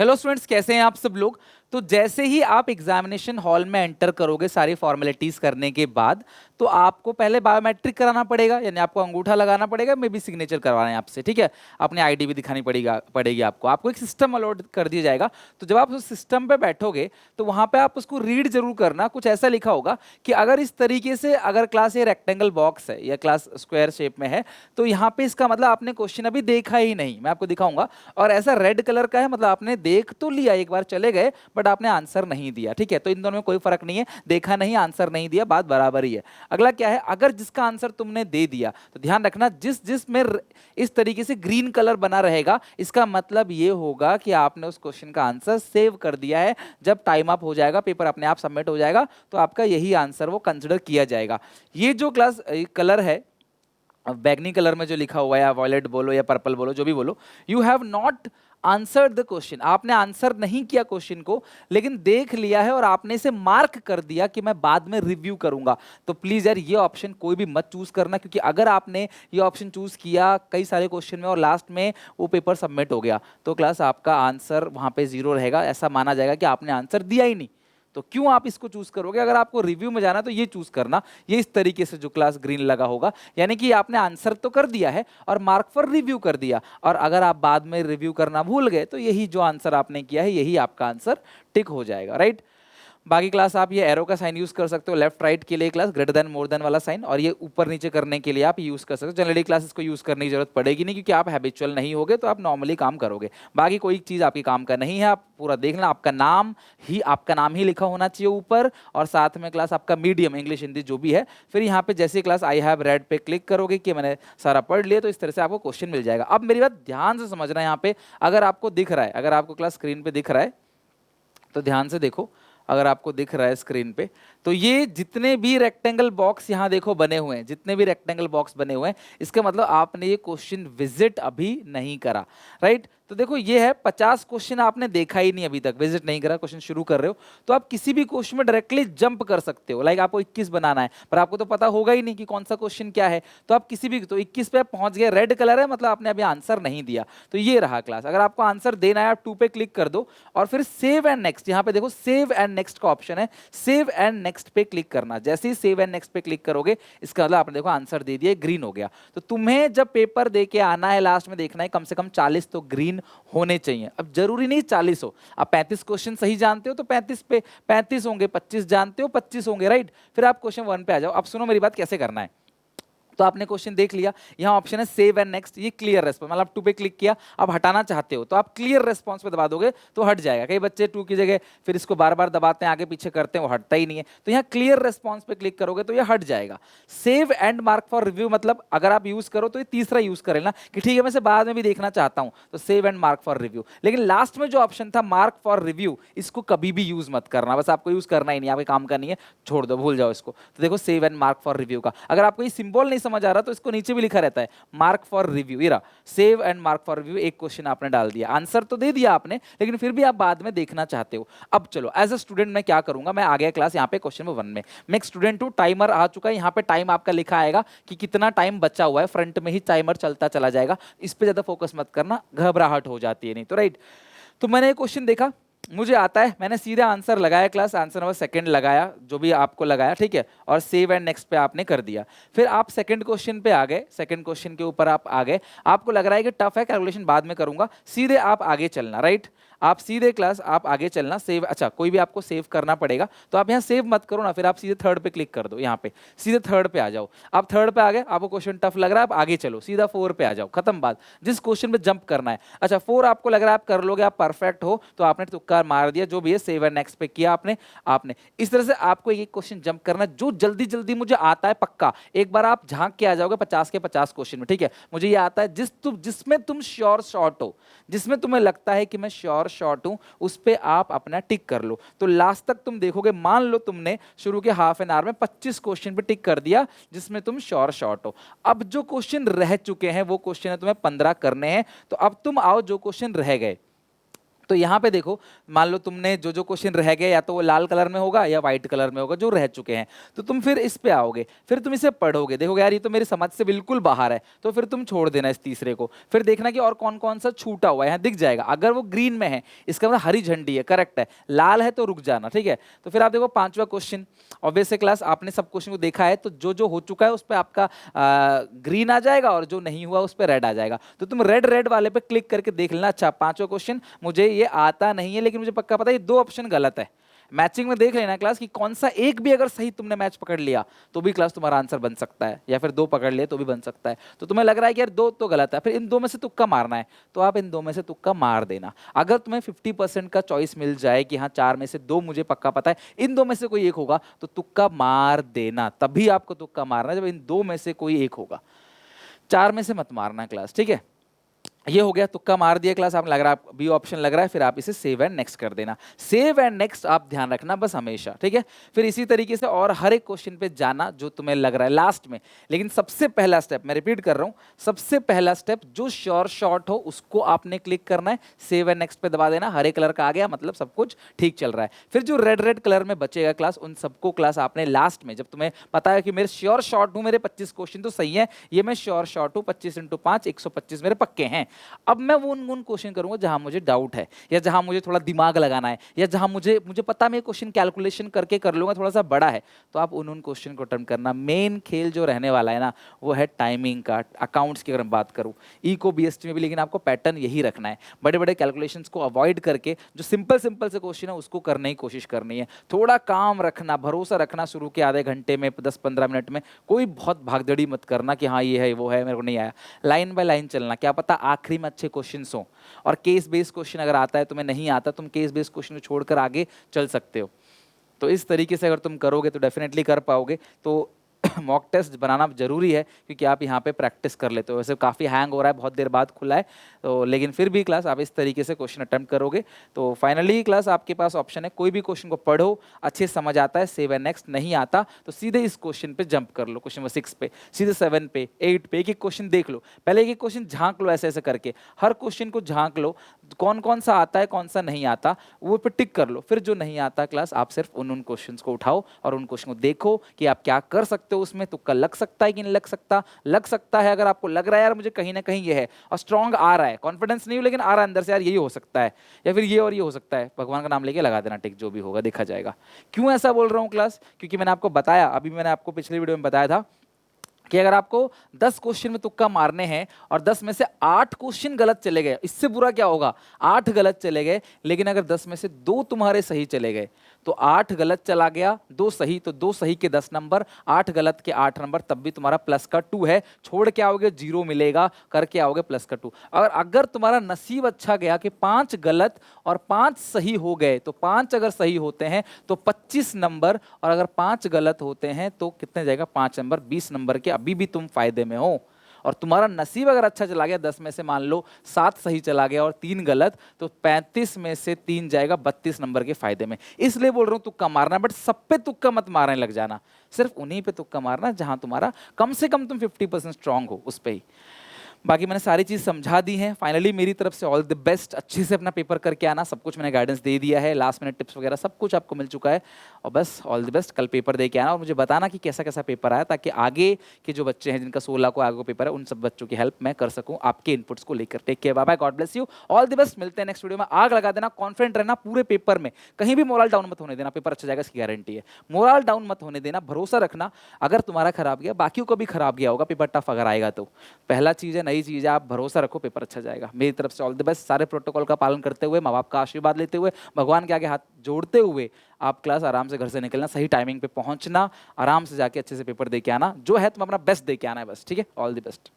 Hello students, कैसे हैं आप सब लोग। तो जैसे ही आप एग्जामिनेशन हॉल में एंटर करोगे सारी फॉर्मेलिटीज करने के बाद, तो आपको पहले बायोमेट्रिक कराना पड़ेगा, यानी आपको अंगूठा लगाना पड़ेगा, मे बी सिग्नेचर करवाना है आपसे, ठीक है। अपनी आईडी भी दिखानी पड़ेगी आपको एक सिस्टम अलॉट कर दिया जाएगा। तो जब आप उस सिस्टम पे बैठोगे तो वहां पे आप उसको रीड जरूर करना। कुछ ऐसा लिखा होगा कि अगर इस तरीके से, अगर क्लास ये रेक्टेंगल बॉक्स है या क्लास स्क्वायर शेप में है, तो यहाँ पे इसका मतलब आपने क्वेश्चन अभी देखा ही नहीं, मैं आपको दिखाऊंगा। और ऐसा रेड कलर का है, मतलब आपने देख तो लिया, एक बार चले गए, बट आपने आंसर नहीं दिया, ठीक है। तो इन दोनों में कोई फर्क नहीं है, देखा नहीं आंसर नहीं दिया, बात बराबर ही है। अगला क्या है, अगर जिसका आंसर तुमने दे दिया तो ध्यान रखना, जिस जिस में इस तरीके से ग्रीन कलर बना रहेगा, इसका मतलब ये होगा कि आपने उस क्वेश्चन का आंसर सेव कर दिया है। जब टाइम अप हो जाएगा, पेपर अपने आप सबमिट हो जाएगा, तो आपका यही आंसर वो कंसिडर किया जाएगा। ये जो क्लास कलर है, बैगनी कलर में जो लिखा हुआ है, या वॉयलेट बोलो या पर्पल बोलो, जो भी बोलो, you have not answered the question. आपने आंसर नहीं किया क्वेश्चन को, लेकिन देख लिया है और आपने इसे मार्क कर दिया कि मैं बाद में रिव्यू करूंगा। तो प्लीज यार, ये ऑप्शन कोई भी मत चूज करना, क्योंकि अगर आपने ये ऑप्शन चूज किया कई सारे क्वेश्चन में और लास्ट में वो पेपर सबमिट हो गया, तो क्लास आपका आंसर वहां पे जीरो रहेगा, ऐसा माना जाएगा कि आपने आंसर दिया ही नहीं। तो क्यों आप इसको चूज करोगे? अगर आपको रिव्यू में जाना तो ये चूज करना, ये इस तरीके से जो क्लास ग्रीन लगा होगा, यानी कि आपने आंसर तो कर दिया है और मार्क फॉर रिव्यू कर दिया। और अगर आप बाद में रिव्यू करना भूल गए, तो यही जो आंसर आपने किया है, यही आपका आंसर टिक हो जाएगा, राइट। बाकी क्लास आप ये एरो का साइन यूज कर सकते हो, लेफ्ट राइट के लिए class greater than more than वाला साइन, और ये ऊपर नीचे करने के लिए आप यूज कर सकते हो। जनरली क्लास इसको यूज करने की जरूरत पड़ेगी नहीं, क्योंकि आप हैबिचुअल नहीं होगे, तो आप नॉर्मली काम करोगे। बाकी कोई चीज आपकी काम का नहीं है, आप पूरा देख लेना। आपका नाम ही लिखा होना चाहिए ऊपर, और साथ में क्लास आपका मीडियम, इंग्लिश हिंदी जो भी है। फिर यहाँ पे जैसे क्लास आई हैव रेड पे क्लिक करोगे कि मैंने सारा पढ़ लिया, तो इस तरह से आपको क्वेश्चन मिल जाएगा। अब मेरी बात ध्यान से समझना, यहाँ पे अगर आपको दिख रहा है, अगर आपको क्लास स्क्रीन पे दिख रहा है, तो ध्यान से देखो। अगर आपको दिख रहा है स्क्रीन पे, तो ये जितने भी रेक्टेंगल बॉक्स यहाँ देखो बने हुए हैं, जितने भी रेक्टेंगल बॉक्स बने हुए हैं, इसका मतलब आपने ये क्वेश्चन विजिट अभी नहीं करा, राइट। तो देखो ये है 50 क्वेश्चन आपने देखा ही नहीं अभी तक, विजिट नहीं करा, क्वेश्चन शुरू कर रहे हो, तो आप किसी भी क्वेश्चन में डायरेक्टली जंप कर सकते हो। लाइक आपको 21 बनाना है, पर आपको तो पता होगा ही नहीं कि कौन सा क्वेश्चन क्या है, तो आप किसी भी, तो 21 पे पहुंच गए, रेड कलर है, मतलब आपने अभी आंसर नहीं दिया। तो ये रहा क्लास। अगर आपको आंसर देना है, आप 2 पे क्लिक कर दो, और फिर सेव एंड नेक्स्ट, यहाँ पे देखो सेव एंड नेक्स्ट का ऑप्शन है, सेव एंड नेक्स्ट पे क्लिक करना। जैसे ही सेव एंड नेक्स्ट पे क्लिक करोगे, इसका मतलब आपने देखो आंसर दे दिया, ग्रीन हो गया। तो तुम्हें जब पेपर दे के आना है, लास्ट में देखना है कम से कम 40 तो ग्रीन होने चाहिए। अब जरूरी नहीं 40 हो, आप 35 क्वेश्चन सही जानते हो तो 35 पे 35 होंगे, 25 जानते हो 25 होंगे, राइट। फिर आप क्वेश्चन 1 पे आ जाओ। अब सुनो मेरी बात, कैसे करना है। तो आपने क्वेश्चन देख लिया, यहां ऑप्शन है सेव एंड नेक्स्ट, ये क्लियर रेस्पॉन्स, मतलब 2 पे क्लिक किया, अब हटाना चाहते हो तो आप क्लियर रेस्पॉन्स पे दबा दोगे तो हट जाएगा। कई बच्चे 2 की जगह फिर इसको बार बार दबाते हैं, आगे पीछे करते हैं, वो हटता ही नहीं है। तो यहाँ क्लियर रेस्पॉन्स पे क्लिक करोगे तो ये हट जाएगा। Save and mark for review, मतलब अगर आप यूज करो तो ये तीसरा यूज कर लेना कि ठीक है मैं इसे बाद में भी देखना चाहता हूं, तो save and mark for review. लेकिन लास्ट में जो ऑप्शन था मार्क फॉर रिव्यू, इसको कभी भी यूज मत करना, बस आपको यूज करना ही नहीं, आपके काम का नहीं है, छोड़ दो, भूल जाओ इसको। तो देखो save and mark for review का, अगर आपको ये सिंबल नहीं समझ आ रहा तो इसको नीचे भी लिखा रहता है मार्क फॉर रिव्यू, ये save and mark for review. एक क्वेश्चन आपने डाल दिया, आंसर तो दे दिया आपने, लेकिन फिर भी आप बाद में देखना चाहते हो। अब चलो एज अ स्टूडेंट मैं क्या करूंगा, मैं आ गया क्लास यहाँ पे क्वेश्चन नंबर 1 में, मैं एक स्टूडेंट हूँ, टाइमर आ चुका है, यहाँ पे टाइम आपका लिखा आएगा कि कितना टाइम बचा हुआ है, फ्रंट में ही टाइमर चलता चला जाएगा। इस पे ज्यादा फोकस मत करना, घबराहट हो जाती है नहीं तो, राइट। तो मैंने क्वेश्चन देखा, मुझे आता है, मैंने सीधा आंसर लगाया क्लास, आंसर नंबर 2 लगाया, जो भी आपको लगाया, ठीक है, और सेव एंड नेक्स्ट पे आपने कर दिया। फिर आप सेकंड क्वेश्चन पे आ गए, सेकंड क्वेश्चन के ऊपर आप आ गए, आपको लग रहा है कि टफ है, कैलकुलेशन बाद में करूंगा, सीधे आप आगे चलना, राइट। आप सीधे क्लास आप आगे चलना, सेव, अच्छा कोई भी आपको सेव करना पड़ेगा, तो आप यहाँ सेव मत करो ना, फिर आप सीधे 3rd पे क्लिक कर दो, यहाँ पे सीधे 3rd पे आ जाओ। आप 3rd पे आ गए, आपको क्वेश्चन टफ लग रहा है, आप आगे चलो, सीधा 4 पे आ जाओ, खत्म बात। जिस क्वेश्चन पे जंप करना है, अच्छा 4 आपको लग रहा है आप कर लोगे, आप परफेक्ट हो, तो आपने तुक्का मार दिया, जो भी है सेव एंड नेक्स्ट पे किया आपने आपने इस तरह से आपको एक क्वेश्चन जंप करना, जो जल्दी जल्दी मुझे आता है पक्का, एक बार आप झांक के आ जाओगे 50 के 50 क्वेश्चन में, ठीक है। मुझे ये आता है, जिसमें तुम श्योर शॉर्ट हो, जिसमें तुम्हें लगता है कि मैं श्योर शॉर्ट हूं, उस पे आप अपना टिक कर लो। तो लास्ट तक तुम देखोगे, मान लो तुमने शुरू के हाफ एन आवर में 25 क्वेश्चन पे टिक कर दिया जिसमें तुम श्योर शॉर्ट हो। अब जो क्वेश्चन रह चुके हैं वो क्वेश्चन है तुम्हें 15 करने हैं, तो अब तुम आओ जो क्वेश्चन रह गए, तो यहाँ पे देखो, मान लो तुमने जो जो क्वेश्चन रह गए या तो वो लाल कलर में होगा या व्हाइट कलर में होगा जो रह चुके हैं, तो तुम फिर इस पे आओगे, फिर तुम इसे पढ़ोगे, देखोगे यार ये तो मेरी समझ से बिल्कुल बाहर है, तो फिर तुम छोड़ देना इस तीसरे को, फिर देखना कि और कौन कौन सा छूटा हुआ है, यहाँ दिख जाएगा, अगर वो ग्रीन में है इसका मतलब हरी झंडी है, करेक्ट है, लाल है तो रुक जाना, ठीक है। तो फिर आप देखो पांचवा क्वेश्चन, ऑब्वियस क्लास आपने सब क्वेश्चन को देखा है, तो जो जो हो चुका है उस पर आपका ग्रीन आ जाएगा और जो नहीं हुआ उस पर रेड आ जाएगा, तो तुम रेड रेड वाले पे क्लिक करके देख लेना, अच्छा पांचवा क्वेश्चन मुझे ये आता नहीं है लेकिन मुझे पक्का पता है ये दो ऑप्शन गलत है। मैचिंग में देख लेना क्लास कि कौन सा एक भी अगर सही तुमने मैच पकड़ लिया तो भी क्लास तुम्हारा आंसर बन सकता है, या फिर दो पकड़ लिए तो भी बन सकता है। तो तुम्हें लग रहा है कि यार दो तो गलत है, फिर इन दो में से तुक्का मारना है, तो आप इन दो में से तुक्का मार देना। अगर तुम्हें 50% का चॉइस मिल जाए कि हाँ चार में से दो मुझे पक्का पता है, इन दो में से कोई एक होगा, तो तुक्का मार देना, तभी आपको तुक्का मारना है जब इन दो में से कोई एक होगा, चार में से मत मारना क्लास, ठीक है। ये हो गया, तुक्का मार दिया क्लास, आप लग रहा है बी ऑप्शन लग रहा है, फिर आप इसे सेव एंड नेक्स्ट कर देना। सेव एंड नेक्स्ट आप ध्यान रखना बस हमेशा, ठीक है। फिर इसी तरीके से और हर एक क्वेश्चन पे जाना जो तुम्हें लग रहा है लास्ट में, लेकिन सबसे पहला स्टेप मैं रिपीट कर रहा हूं, सबसे पहला स्टेप जो श्योर शॉर्ट हो उसको आपने क्लिक करना है, सेव एंड नेक्स्ट पे दबा देना, हरे कलर का आ गया मतलब सब कुछ ठीक चल रहा है। फिर जो रेड रेड कलर में बचेगा क्लास, उन सबको क्लास आपने लास्ट में, जब तुम्हें पता है कि मेरे श्योर शॉर्ट हूं, मेरे 25 क्वेश्चन तो सही है, ये मैं श्योर शॉर्ट हूं, 25 × 5 125 मेरे पक्के हैं, अब मैं वो उन क्वेश्चन करूंगा जहां मुझे डाउट है, या जहां मुझे थोड़ा दिमाग लगाना है, या जहां मुझे मुझे पता मैं क्वेश्चन कैलकुलेशन करके कर लूंगा, थोड़ा सा बड़ा है, तो आप उन क्वेश्चन को अटेम्प्ट करना। मेन खेल जो रहने वाला है ना वो है टाइमिंग का। अकाउंट्स की अगर मैं बात करूं, ई को बीएसटी में भी, लेकिन आपको पैटर्न यही रखना है, बड़े बड़े कैलकुलेशंस को अवॉइड करके जो सिंपल सिंपल से क्वेश्चन है उसको करने की कोशिश करनी है। थोड़ा काम रखना, भरोसा रखना, शुरू के आधे घंटे में 10-15 मिनट में कोई बहुत भागदड़ी मत करना कि हाँ ये है वो है मेरे को नहीं आया, लाइन बाय लाइन चलना, क्या पता आखिरी में अच्छे क्वेश्चन हो। और केस बेस्ड क्वेश्चन अगर आता है, तुम्हें नहीं आता, तुम केस बेस्ड क्वेश्चन को छोड़कर आगे चल सकते हो। तो इस तरीके से अगर तुम करोगे तो डेफिनेटली कर पाओगे। तो मॉक टेस्ट बनाना जरूरी है क्योंकि आप यहाँ पे प्रैक्टिस कर लेते हो। वैसे काफ़ी हैंग हो रहा है, बहुत देर बाद खुला है, तो लेकिन फिर भी क्लास आप इस तरीके से क्वेश्चन अटेम्प्ट करोगे तो फाइनली क्लास आपके पास ऑप्शन है, कोई भी क्वेश्चन को पढ़ो, अच्छे से समझ आता है, सेव एंड नेक्स्ट, नहीं आता तो सीधे इस क्वेश्चन पे जंप कर लो, क्वेश्चन नंबर 6 पे, सीधे 7 पे, 8 पे, एक एक क्वेश्चन देख लो, पहले एक एक क्वेश्चन झांक लो, ऐसे ऐसे करके हर क्वेश्चन को झांक लो, कौन कौन सा आता है कौन सा नहीं आता वो पे टिक कर लो। फिर जो नहीं आता क्लास आप सिर्फ उन क्वेश्चंस को उठाओ और उन क्वेश्चन को देखो कि आप क्या कर सकते हो उसमें, तुक्का लग सकता है कि नहीं लग सकता, लग सकता है अगर आपको लग रहा है यार मुझे कहीं ना कहीं ये है और स्ट्रांग आ रहा है, कॉन्फिडेंस नहीं हो लेकिन आ रहा है अंदर से यार यही हो सकता है या फिर ये और ये हो सकता है, भगवान का नाम लेके लगा देना टिक, जो भी होगा देखा जाएगा। क्यों ऐसा बोल रहा हूँ क्लास, क्योंकि मैंने आपको बताया, अभी मैंने आपको पिछले वीडियो में बताया था कि अगर आपको 10 क्वेश्चन में तुक्का मारने हैं और 10 में से 8 क्वेश्चन गलत चले गए, इससे बुरा क्या होगा, 8 गलत चले गए, लेकिन अगर 10 में से 2 तुम्हारे सही चले गए तो 8 गलत चला गया, 2 सही, तो 2 सही के 10 नंबर, 8 गलत के 8 नंबर, तब भी तुम्हारा प्लस का 2 है, छोड़ के आओगे 0 मिलेगा, करके आओगे प्लस का 2। और अगर तुम्हारा नसीब अच्छा गया कि 5 गलत और 5 सही हो गए, तो 5 अगर सही होते हैं तो 25 नंबर, और अगर 5 गलत होते हैं तो कितने जाएगा, 5 नंबर, 20 नंबर के अभी भी तुम फायदे में हो। और तुम्हारा नसीब अगर अच्छा चला गया, 10 में से मान लो 7 सही चला गया और 3 गलत, तो 35 में से 3 जाएगा 32 नंबर के फायदे में। इसलिए बोल रहा हूं तुक्का मारना, बट सब पे तुक्का मत मारने लग जाना, सिर्फ उन्हीं पे तुक्का मारना जहां तुम्हारा कम से कम तुम 50% स्ट्रांग हो उस पे ही। बाकी मैंने सारी चीज़ समझा दी है। फाइनली मेरी तरफ से ऑल द बेस्ट, अच्छे से अपना पेपर करके आना, सब कुछ मैंने गाइडेंस दे दिया है, लास्ट मिनट टिप्स वगैरह सब कुछ आपको मिल चुका है, और बस ऑल द बेस्ट, कल पेपर दे के आना और मुझे बताना कि कैसा कैसा पेपर आया, ताकि आगे के जो बच्चे हैं जिनका 16 को आगे को पेपर है उन सब बच्चों की हेल्प मैं कर सकूं आपके इनपुट्स को लेकर। Take care, bye bye, God bless you, all the best, मिलते हैं नेक्स्ट वीडियो में। आग लगा देना, कॉन्फिडेंट रहना पूरे पेपर में, कहीं भी मोरल डाउन मत होने देना, पेपर अच्छा जाएगा इसकी गारंटी है, मोरल डाउन मत होने देना, भरोसा रखना, अगर तुम्हारा खराब गया बाकियों को भी खराब गया होगा, पेपर टफ अगर आएगा तो पहला चीज़ है, नई चीज़ है, आप भरोसा रखो, पेपर अच्छा जाएगा। मेरी तरफ से ऑल द बेस्ट, सारे प्रोटोकॉल का पालन करते हुए, माँ बाप का आशीर्वाद लेते हुए, भगवान के आगे हाथ जोड़ते हुए आप क्लास आराम से घर से निकलना, सही टाइमिंग पे पहुंचना, आराम से जाके अच्छे से पेपर दे के आना, जो है तुम अपना बेस्ट दे के आना है बस, ठीक है। All the best.